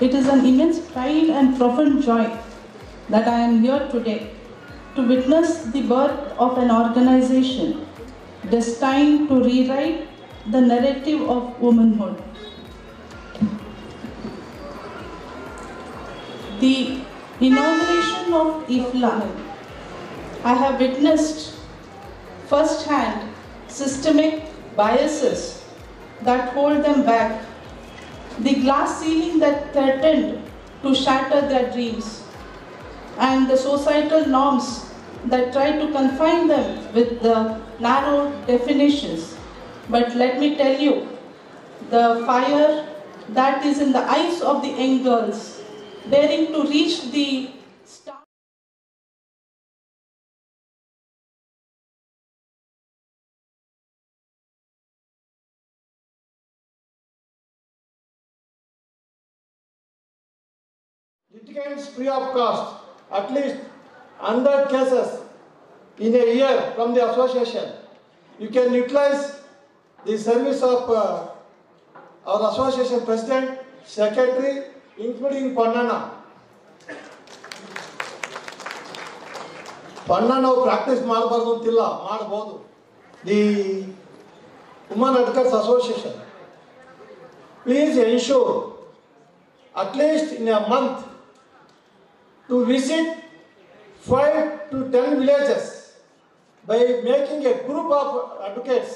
It is an immense pride and profound joy that I am here today to witness the birth of an organization destined to rewrite the narrative of womanhood. The inauguration of IFLA, I have witnessed firsthand systemic biases that hold them back, the glass ceiling that threatened to shatter their dreams, and the societal norms that try to confine them with the narrow definitions. But let me tell you, the fire that is in the eyes of the young girls, daring to reach the star. Litigants free of cost, at least 100 cases in a year from the association. You can utilize the service of our association president, secretary, including Pannana. Pannana practice ಮಾಡಬಾರದು ಅಂತಿಲ್ಲ, ಮಾಡಬಹುದು. The Women Advocates Association, please ensure at least in a month to visit 5 to 10 villages by making a group of advocates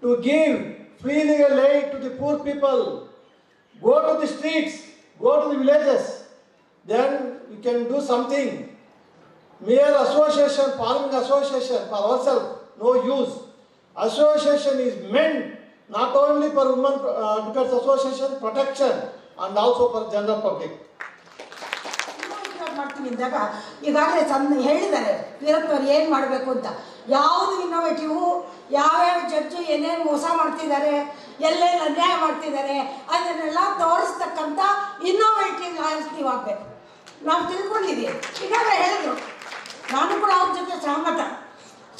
to give free legal aid to the poor people. Go to the streets, go to the villages, then we can do something. Mere association, farming association for ourselves, no use. Association is meant not only for Women Advocates Association protection and also for general public. ಮಾಡ್ತೀನಿ ಅಂದಾಗ ಈಗಾಗಲೇ ಹೇಳಿದ್ದಾರೆ ವೀರಪ್ಪನವ್ರು ಏನು ಮಾಡಬೇಕು ಅಂತ. ಯಾವುದು innovative, ಯಾವ್ಯಾವ judge ಏನೇನು ಮೋಸ ಮಾಡ್ತಿದ್ದಾರೆ, ಎಲ್ಲೆಲ್ಲಿ ಅನ್ಯಾಯ ಮಾಡ್ತಿದ್ದಾರೆ, ಅದನ್ನೆಲ್ಲ ತೋರಿಸ್ತಕ್ಕಂಥ ಇನ್ನೋವೇಟಿವ್ ಲಾಯರ್ಸ್ ನೀವು ಆಗಬೇಕು. ನಾವು ತಿಳ್ಕೊಂಡಿದ್ದೀವಿ, ಈಗಾಗಲೇ ಹೇಳಿದ್ರು, ನಾನು ಕೂಡ ಅವ್ರ ಜೊತೆ ಸಹಮತ.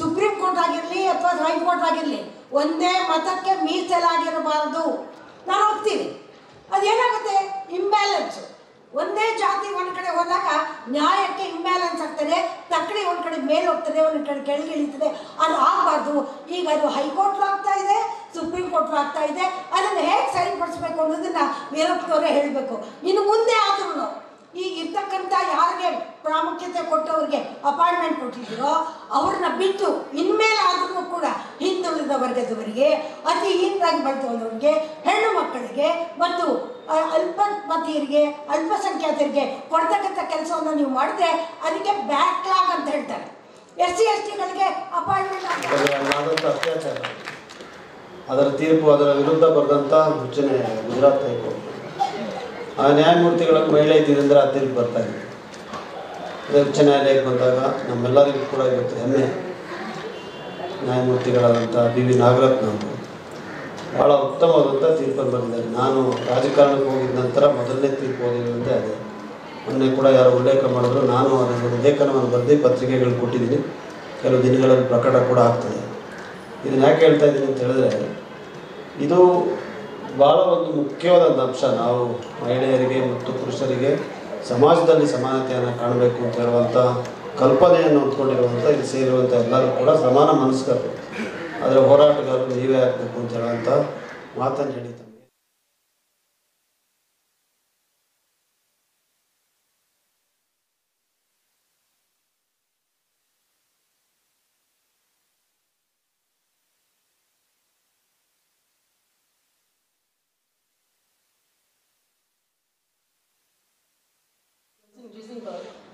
ಸುಪ್ರೀಂ ಕೋರ್ಟ್ ಆಗಿರಲಿ ಅಥವಾ ಹೈಕೋರ್ಟ್ ಆಗಿರಲಿ, ಒಂದೇ ಮತಕ್ಕೆ ಮೀಸಲಾಗಿರಬಾರದು. ನಾನು ಹೋಗ್ತೀನಿ. ಅದೇನಾಗುತ್ತೆ, ಇಂಬ್ಯಾಲೆನ್ಸ್. ಒಂದೇ ಜಾತಿ ಒಂದು ಕಡೆ ಹೋದಾಗ ನ್ಯಾಯಕ್ಕೆ ಇಂಬ್ಯಾಲೆನ್ಸ್ ಆಗ್ತದೆ, ತಕ್ಕಡಿ ಒಂದು ಕಡೆ ಮೇಲೆ ಹೋಗ್ತದೆ, ಒಂದು ಕಡೆ ಕೆಳಗೆ ಇಳಿತದೆ. ಅದು ಆಗಬಾರ್ದು. ಈಗ ಅದು ಹೈಕೋರ್ಟ್ ಆಗ್ತಾ ಇದೆ, ಸುಪ್ರೀಂ ಕೋರ್ಟ್ ಆಗ್ತಾ ಇದೆ. ಅದನ್ನು ಹೇಗೆ ಸರಿಪಡಿಸ್ಬೇಕು ಅನ್ನೋದನ್ನ ವೀರಪ್ಪನವರೇ ಹೇಳಬೇಕು. ಇನ್ನು ಮುಂದೆ ಆದ್ರೂ ಈಗ ಇರ್ತಕ್ಕಂಥ ಯಾರಿಗೆ ಪ್ರಾಮುಖ್ಯತೆ ಕೊಟ್ಟವ್ರಿಗೆ ಅಪಾಯಿಂಟ್ಮೆಂಟ್ ಕೊಟ್ಟಿದ್ದೀರೋ ಅವ್ರನ್ನ ಬಿಟ್ಟು ಇನ್ಮೇಲೆ ಆದ್ರೂ ಕೂಡ ಹಿಂದುಳಿದ ವರ್ಗದವರಿಗೆ, ಅತಿ ಹೀನರಾಗಿ ಬೆಳೆದವರಿಗೆ, ಹೆಣ್ಣು ಮಕ್ಕಳಿಗೆ ಮತ್ತು ಅಲ್ಪಮತೀಯರಿಗೆ, ಅಲ್ಪಸಂಖ್ಯಾತರಿಗೆ ಕೊಡ್ತಕ್ಕಂಥ ಕೆಲಸವನ್ನು ನೀವು ಮಾಡಿದ್ರೆ ಅದಕ್ಕೆ ಬ್ಯಾಕ್ಲಾಗ್ ಅಂತ ಹೇಳ್ತಾರೆ. SC/STಗಳಿಗೆ ಅಪಾಯಿಂಟ್ಮೆಂಟ್ ಅತ್ಯಾಚಾರ ಅದರ ತೀರ್ಪು, ಅದರ ವಿರುದ್ಧ ಬರೆದಂಥ ಸೂಚನೆ ಗುಜರಾತ್ ಹೈಕೋರ್ಟ್. ಆ ನ್ಯಾಯಮೂರ್ತಿಗಳನ್ನು ಮಹಿಳೆ ಇದ್ದಿದ್ದರಿಂದ ಆ ತೀರ್ಪು ಬರ್ತಾ ಇದೆ. ಅದೇ ಉಚ್ಚ ನ್ಯಾಯಾಲಯಕ್ಕೆ ಬಂದಾಗ ನಮ್ಮೆಲ್ಲರಿಗೂ ಕೂಡ ಇವತ್ತು ಹೆಮ್ಮೆ. ನ್ಯಾಯಮೂರ್ತಿಗಳಾದಂಥ BV ನಾಗರತ್ನ ಅವರು ಭಾಳ ಉತ್ತಮವಾದಂಥ ತೀರ್ಪನ್ನು ಬರೆದಿದ್ದಾರೆ. ನಾನು ರಾಜಕಾರಣಕ್ಕೆ ಹೋಗಿದ ನಂತರ ಮೊದಲನೇ ತೀರ್ಪು ಓದಿದಂತೆ ಅದೇ. ಮೊನ್ನೆ ಕೂಡ ಯಾರು ಉಲ್ಲೇಖ ಮಾಡಿದ್ರು, ನಾನು ಅದನ್ನು ಲೇಖನವನ್ನು ಬರೆದು ಪತ್ರಿಕೆಗಳು ಕೊಟ್ಟಿದ್ದೀನಿ. ಕೆಲವು ದಿನಗಳಲ್ಲಿ ಪ್ರಕಟ ಕೂಡ ಆಗ್ತದೆ. ಇದನ್ನು ಯಾಕೆ ಹೇಳ್ತಾ ಇದ್ದೀನಿ ಅಂತ ಹೇಳಿದ್ರೆ, ಇದು ಭಾಳ ಒಂದು ಮುಖ್ಯವಾದಂಥ ಅಂಶ. ನಾವು ಮಹಿಳೆಯರಿಗೆ ಮತ್ತು ಪುರುಷರಿಗೆ ಸಮಾಜದಲ್ಲಿ ಸಮಾನತೆಯನ್ನು ಕಾಣಬೇಕು ಅಂತ ಹೇಳುವಂಥ ಕಲ್ಪನೆಯನ್ನು ಹೊಂದ್ಕೊಂಡಿರುವಂಥ ಇಲ್ಲಿ ಸೇರಿರುವಂಥ ಎಲ್ಲರೂ ಕೂಡ ಸಮಾನ ಮನಸ್ಕರು, ಅದರ ಹೋರಾಟಗಾರರು ನೀವೇ ಆಗಬೇಕು ಅಂತ ಹೇಳುವಂಥ ಮಾತನ್ನು ಹೇಳಿದ್ದಾರೆ.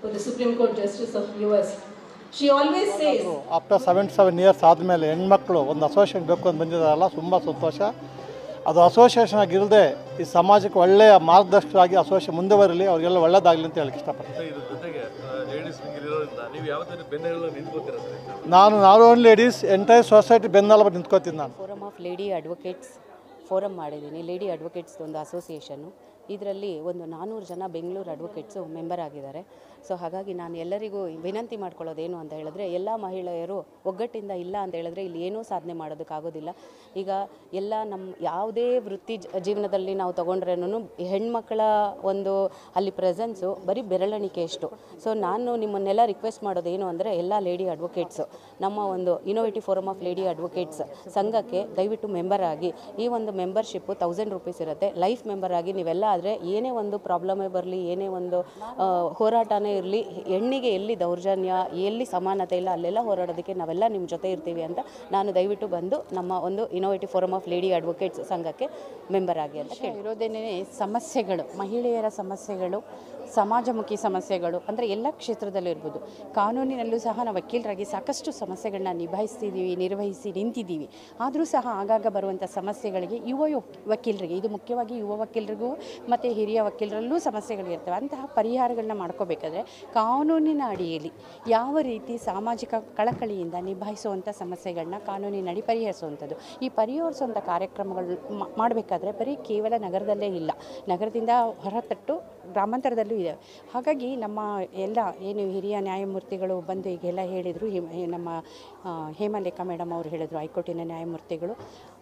For the Supreme Court Justice of US. She always says, after 77 years ಆದಮೇಲೆ ಹೆಣ್ಮಕ್ಳು ಒಂದು ಅಸೋಸಿಯೇಷನ್ ಬೇಕು ಅಂತ ಬಂದಿದ್ದಾರಲ್ಲ, ತುಂಬ ಸಂತೋಷ. ಅದು ಅಸೋಸಿಯೇಷನ್ ಆಗಿಲ್ಲದೆ ಈ ಸಮಾಜಕ್ಕೆ ಒಳ್ಳೆಯ ಮಾರ್ಗದರ್ಶಕರಾಗಿ ಅಸೋಸಿಯೇಷನ್ ಮುಂದುವರಲಿ, ಅವರಿಗೆಲ್ಲ ಒಳ್ಳೆಯದಾಗಲಿ ಅಂತ ಹೇಳಕ್ಕೆ ಇಷ್ಟಪಡ್ತೀನಿ. ನಾನು not only ladies, entire society ಬೆನ್ನೆಲುಬು ನಿಂತ್ಕೋತೀನಿ. ನಾನು forum of lady advocates forum ಮಾಡಿದ್ದೀನಿ. ಲೇಡಿ ಅಡ್ವೊಕೇಟ್ಸ್ ಒಂದು ಅಸೋಸಿಯೇಷನ್ನು. ಇದರಲ್ಲಿ ಒಂದು 400 ಜನ ಬೆಂಗಳೂರು ಅಡ್ವೊಕೇಟ್ಸು ಮೆಂಬರ್ ಆಗಿದ್ದಾರೆ. ಸೊ ಹಾಗಾಗಿ ನಾನು ಎಲ್ಲರಿಗೂ ವಿನಂತಿ ಮಾಡ್ಕೊಳ್ಳೋದೇನು ಅಂತ ಹೇಳಿದ್ರೆ, ಎಲ್ಲ ಮಹಿಳೆಯರು ಒಗ್ಗಟ್ಟಿಂದ ಇಲ್ಲ ಅಂತ ಹೇಳಿದ್ರೆ ಇಲ್ಲಿ ಏನೂ ಸಾಧನೆ ಮಾಡೋದಕ್ಕಾಗೋದಿಲ್ಲ. ಈಗ ಎಲ್ಲ ನಮ್ಮ ಯಾವುದೇ ವೃತ್ತಿ ಜೀವನದಲ್ಲಿ ನಾವು ತೊಗೊಂಡ್ರೇನು ಹೆಣ್ಮಕ್ಳ ಒಂದು ಅಲ್ಲಿ ಪ್ರೆಸೆನ್ಸು ಬರೀ ಬೆರಳೆಣಿಕೆಯಷ್ಟು. ಸೊ ನಾನು ನಿಮ್ಮನ್ನೆಲ್ಲ ರಿಕ್ವೆಸ್ಟ್ ಮಾಡೋದೇನು ಅಂದರೆ, ಎಲ್ಲ ಲೇಡಿ ಅಡ್ವೊಕೇಟ್ಸು ನಮ್ಮ ಒಂದು innovative forum of lady advocates ಸಂಘಕ್ಕೆ ದಯವಿಟ್ಟು ಮೆಂಬರ್ ಆಗಿ. ಈ ಒಂದು ಮೆಂಬರ್ಶಿಪ್ಪು 1000 ರೂಪೀಸ್ ಇರುತ್ತೆ. ಲೈಫ್ ಮೆಂಬರ್ ಆಗಿ ನೀವೆಲ್ಲ ಆದರೆ ಏನೇ ಒಂದು ಪ್ರಾಬ್ಲಮೇ ಬರಲಿ, ಏನೇ ಒಂದು ಹೋರಾಟನೇ ಇರಲಿ, ಹೆಣ್ಣಿಗೆ ಎಲ್ಲಿ ದೌರ್ಜನ್ಯ, ಎಲ್ಲಿ ಸಮಾನತೆ ಇಲ್ಲ ಅಲ್ಲೆಲ್ಲ ಹೋರಾಡೋದಕ್ಕೆ ನಾವೆಲ್ಲ ನಿಮ್ಮ ಜೊತೆ ಇರ್ತೀವಿ ಅಂತ ನಾನು ದಯವಿಟ್ಟು ಬಂದು ನಮ್ಮ ಒಂದು innovative forum of lady advocates ಸಂಘಕ್ಕೆ ಮೆಂಬರ್ ಆಗಿ ಅಂತ ಇರೋದೇನೇ ಸಮಸ್ಯೆಗಳು, ಮಹಿಳೆಯರ ಸಮಸ್ಯೆಗಳು, ಸಮಾಜಮುಖಿ ಸಮಸ್ಯೆಗಳು ಅಂದರೆ ಎಲ್ಲ ಕ್ಷೇತ್ರದಲ್ಲೂ ಇರ್ಬೋದು. ಕಾನೂನಿನಲ್ಲೂ ಸಹ ನಾವು ವಕೀಲರಾಗಿ ಸಾಕಷ್ಟು ಸಮಸ್ಯೆಗಳನ್ನ ನಿರ್ವಹಿಸಿ ನಿಂತಿದ್ದೀವಿ. ಆದರೂ ಸಹ ಆಗಾಗ ಬರುವಂಥ ಸಮಸ್ಯೆಗಳಿಗೆ ವಕೀಲರಿಗೆ, ಇದು ಮುಖ್ಯವಾಗಿ ಯುವ ವಕೀಲರಿಗೂ ಮತ್ತು ಹಿರಿಯ ವಕೀಲರಲ್ಲೂ ಸಮಸ್ಯೆಗಳಿರ್ತವೆ. ಅಂತಹ ಪರಿಹಾರಗಳನ್ನ ಮಾಡ್ಕೋಬೇಕಾದ್ರೆ ಕಾನೂನಿನ ಅಡಿಯಲ್ಲಿ ಯಾವ ರೀತಿ ಸಾಮಾಜಿಕ ಕಳಕಳಿಯಿಂದ ನಿಭಾಯಿಸುವಂಥ ಸಮಸ್ಯೆಗಳನ್ನ ಕಾನೂನಿನ ಅಡಿ ಪರಿಹರಿಸುವಂಥದ್ದು. ಈ ಪರಿಹರಿಸುವಂಥ ಕಾರ್ಯಕ್ರಮಗಳು ಮಾಡಬೇಕಾದ್ರೆ ಬರೀ ಕೇವಲ ನಗರದಲ್ಲೇ ಇಲ್ಲ, ನಗರದಿಂದ ಹೊರತಟ್ಟು ಗ್ರಾಮಾಂತರದಲ್ಲೂ ಇದೆ. ಹಾಗಾಗಿ ನಮ್ಮ ಎಲ್ಲ ಏನು ಹಿರಿಯ ನ್ಯಾಯಮೂರ್ತಿಗಳು ಬಂದು ಈಗೆಲ್ಲ ಹೇಳಿದರು, ನಮ್ಮ ಹೇಮಲೇಖಾ ಮೇಡಮ್ ಅವರು ಹೇಳಿದರು, ಹೈಕೋರ್ಟಿನ ನ್ಯಾಯಮೂರ್ತಿಗಳು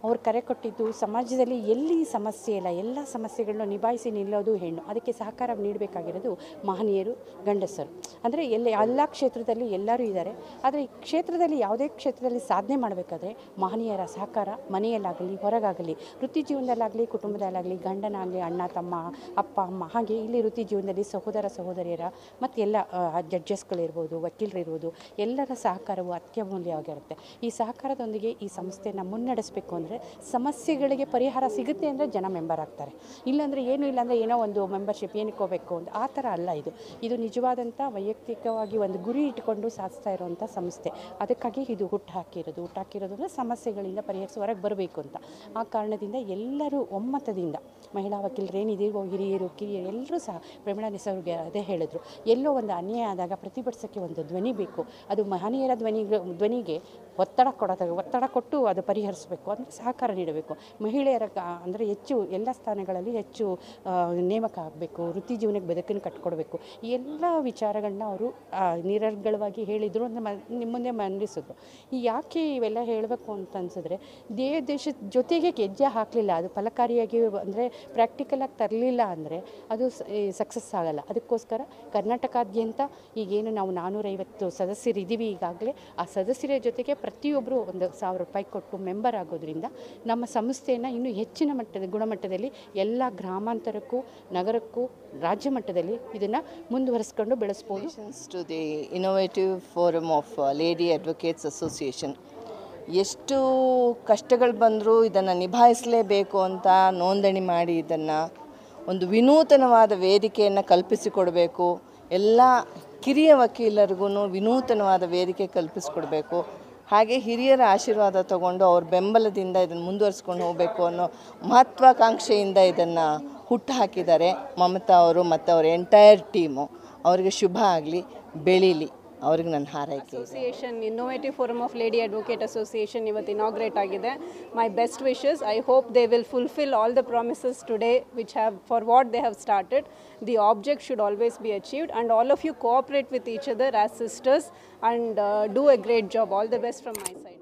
ಅವ್ರು ಕರೆ ಕೊಟ್ಟಿದ್ದು, ಸಮಾಜದಲ್ಲಿ ಎಲ್ಲಿ ಸಮಸ್ಯೆ ಇಲ್ಲ ಎಲ್ಲ ಸಮಸ್ಯೆಗಳನ್ನ ನಿಭಾಯಿಸಿ ನಿಲ್ಲೋದು ಹೆಣ್ಣು. ಅದಕ್ಕೆ ಸಹಕಾರ ನೀಡಬೇಕಾಗಿರೋದು ಮಹನೀಯರು, ಗಂಡಸರು. ಅಂದರೆ ಎಲ್ಲ ಕ್ಷೇತ್ರದಲ್ಲಿ ಎಲ್ಲರೂ ಇದ್ದಾರೆ. ಆದರೆ ಈ ಕ್ಷೇತ್ರದಲ್ಲಿ ಯಾವುದೇ ಕ್ಷೇತ್ರದಲ್ಲಿ ಸಾಧನೆ ಮಾಡಬೇಕಾದ್ರೆ ಮಹನೀಯರ ಸಹಕಾರ ಮನೆಯಲ್ಲಾಗಲಿ ಹೊರಗಾಗಲಿ, ವೃತ್ತಿ ಜೀವನದಲ್ಲಾಗಲಿ ಕುಟುಂಬದಲ್ಲಾಗಲಿ, ಗಂಡನಾಗಲಿ ಅಣ್ಣ ತಮ್ಮ ಅಪ್ಪ ಅಮ್ಮ, ಹಾಗೆ ಇಲ್ಲಿ ವೃತ್ತಿ ಜೀವನದಲ್ಲಿ ಸಹೋದರ ಸಹೋದರಿಯರ ಮತ್ತು ಎಲ್ಲ ಜಡ್ಜಸ್ಗಳಿರ್ಬೋದು, ವಕೀಲರಿರ್ಬೋದು, ಎಲ್ಲರ ಸಹಕಾರವು ಅತ್ಯಮೂಲ್ಯವಾಗಿರುತ್ತೆ. ಈ ಸಹಕಾರದೊಂದಿಗೆ ಈ ಸಂಸ್ಥೆಯನ್ನು ಮುನ್ನಡೆಸಬೇಕು ಅಂದರೆ ಸಮಸ್ಯೆಗಳಿಗೆ ಪರಿಹಾರ ಸಿಗುತ್ತೆ ಅಂದರೆ ಜನ ಮೆಂಬರ್ ಆಗ್ತಾರೆ. ಇಲ್ಲಾಂದರೆ ಏನೂ ಇಲ್ಲಾಂದರೆ ಏನೋ ಒಂದು ಮೆಂಬರ್ಶಿಪ್ ಏನಕ್ಕೆ ಹೋಗಬೇಕು ಅಂತ ಆ ಥರ ಅಲ್ಲ. ಇದು ನಿಜವಾದಂಥ ವೈಯಕ್ತಿಕವಾಗಿ ಒಂದು ಗುರಿ ಇಟ್ಕೊಂಡು ಸಾಧಿಸ್ತಾ ಇರುವಂಥ ಸಂಸ್ಥೆ. ಅದಕ್ಕಾಗಿ ಇದು ಹುಟ್ಟಾಕಿರೋದು ಅಂದರೆ ಸಮಸ್ಯೆಗಳಿಂದ ಪರಿಹರಿಸಿ ಹೊರಗೆ ಬರಬೇಕು ಅಂತ. ಆ ಕಾರಣದಿಂದ ಎಲ್ಲರೂ ಒಮ್ಮತದಿಂದ, ಮಹಿಳಾ ವಕೀಲರೇನಿದೆಯೋ ಹಿರಿಯರು ಕಿರಿಯರು ಎಲ್ಲರೂ ಸಹ, ಪ್ರಮೀಳಾ ನಿಸರ್ಗೆ ಅದೇ ಹೇಳಿದ್ರು, ಎಲ್ಲೋ ಒಂದು ಅನ್ಯಾಯ ಆದಾಗ ಪ್ರತಿಭಟಿಸೋಕ್ಕೆ ಒಂದು ಧ್ವನಿ ಬೇಕು. ಅದು ಮಹನೀಯರ ಧ್ವನಿಗೆ ಒತ್ತಡ ಕೊಟ್ಟು ಅದು ಪರಿಹರಿಸಬೇಕು, ಅಂದರೆ ಸಹಕಾರ ನೀಡಬೇಕು. ಮಹಿಳೆಯರ ಅಂದರೆ ಹೆಚ್ಚು ಎಲ್ಲ ಸ್ಥಾನಗಳಲ್ಲಿ ಹೆಚ್ಚು ನೇಮಕ ಆಗಬೇಕು, ವೃತ್ತಿ ಜೀವನಕ್ಕೆ ಬದುಕನ್ನು ಕಟ್ಕೊಡ್ಬೇಕು. ಈ ಎಲ್ಲ ವಿಚಾರಗಳನ್ನ ಅವರು ನಿರರ್ಗಳವಾಗಿ ಹೇಳಿದರು, ನಿಮ್ಮ ಮುಂದೆ ಮಂಡಿಸಿದ್ರು. ಯಾಕೆ ಇವೆಲ್ಲ ಹೇಳಬೇಕು ಅಂತ ಅನ್ಸಿದ್ರೆ, ದೇಶದ ಜೊತೆಗೆ ಹೆಜ್ಜೆ ಹಾಕಲಿಲ್ಲ, ಅದು ಫಲಕಾರಿಯಾಗಿ ಅಂದರೆ ಪ್ರಾಕ್ಟಿಕಲಾಗಿ ತರಲಿಲ್ಲ ಅಂದರೆ ಅದು ಸಕ್ಸಸ್ ಆಗಲ್ಲ. ಅದಕ್ಕೋಸ್ಕರ ಕರ್ನಾಟಕಾದ್ಯಂತ ಈಗೇನು ನಾವು 450 ಸದಸ್ಯರಿದ್ದೀವಿ ಈಗಾಗಲೇ, ಆ ಸದಸ್ಯರ ಜೊತೆಗೆ ಪ್ರತಿಯೊಬ್ಬರು ಒಂದು 1000 ರೂಪಾಯಿ ಕೊಟ್ಟು ಮೆಂಬರ್ ಆಗೋದ್ರಿಂದ ನಮ್ಮ ಸಂಸ್ಥೆಯನ್ನು ಇನ್ನೂ ಹೆಚ್ಚಿನ ಗುಣಮಟ್ಟದಲ್ಲಿ ಎಲ್ಲ ಗ್ರಾಮಾಂತರಕ್ಕೂ ನಗರಕ್ಕೂ ರಾಜ್ಯ ಮಟ್ಟದಲ್ಲಿ ಇದನ್ನು ಮುಂದುವರಿಸ್ಕೊಂಡು ಬೆಳೆಸ್ಬೋದು. To the innovative forum of lady advocates association, ಎಷ್ಟು ಕಷ್ಟಗಳು ಬಂದರೂ ಇದನ್ನು ನಿಭಾಯಿಸಲೇಬೇಕು ಅಂತ ನೋಂದಣಿ ಮಾಡಿ ಇದನ್ನು ಒಂದು ವಿನೂತನವಾದ ವೇದಿಕೆಯನ್ನು ಕಲ್ಪಿಸಿಕೊಡಬೇಕು. ಎಲ್ಲ ಕಿರಿಯ ವಕೀಲರಿಗೂ ವಿನೂತನವಾದ ವೇದಿಕೆ ಕಲ್ಪಿಸಿಕೊಡಬೇಕು. ಹಾಗೆ ಹಿರಿಯರ ಆಶೀರ್ವಾದ ತಗೊಂಡು ಅವ್ರ ಬೆಂಬಲದಿಂದ ಇದನ್ನು ಮುಂದುವರಿಸ್ಕೊಂಡು ಹೋಗಬೇಕು ಅನ್ನೋ ಮಹತ್ವಾಕಾಂಕ್ಷೆಯಿಂದ ಇದನ್ನು ಹುಟ್ಟು ಹಾಕಿದ್ದಾರೆ ಮಮತಾ ಅವರು ಮತ್ತು ಅವರ ಎಂಟೈರ್ ಟೀಮು. ಅವರಿಗೆ ಶುಭ ಆಗಲಿ, ಬೆಳೀಲಿ, ಅವ್ರಿಗೆ ನನ್ನ ಹಾರೈಕೆ. Association innovative forum of lady advocate association ಇವತ್ತು ಇನಾಗ್ರೇಟ್ ಆಗಿದೆ. My best wishes. I hope they will fulfil all the promises today which have for what they have started. The object should always be achieved, and all of you cooperate with each other as sisters and do a great job. All the best from my side.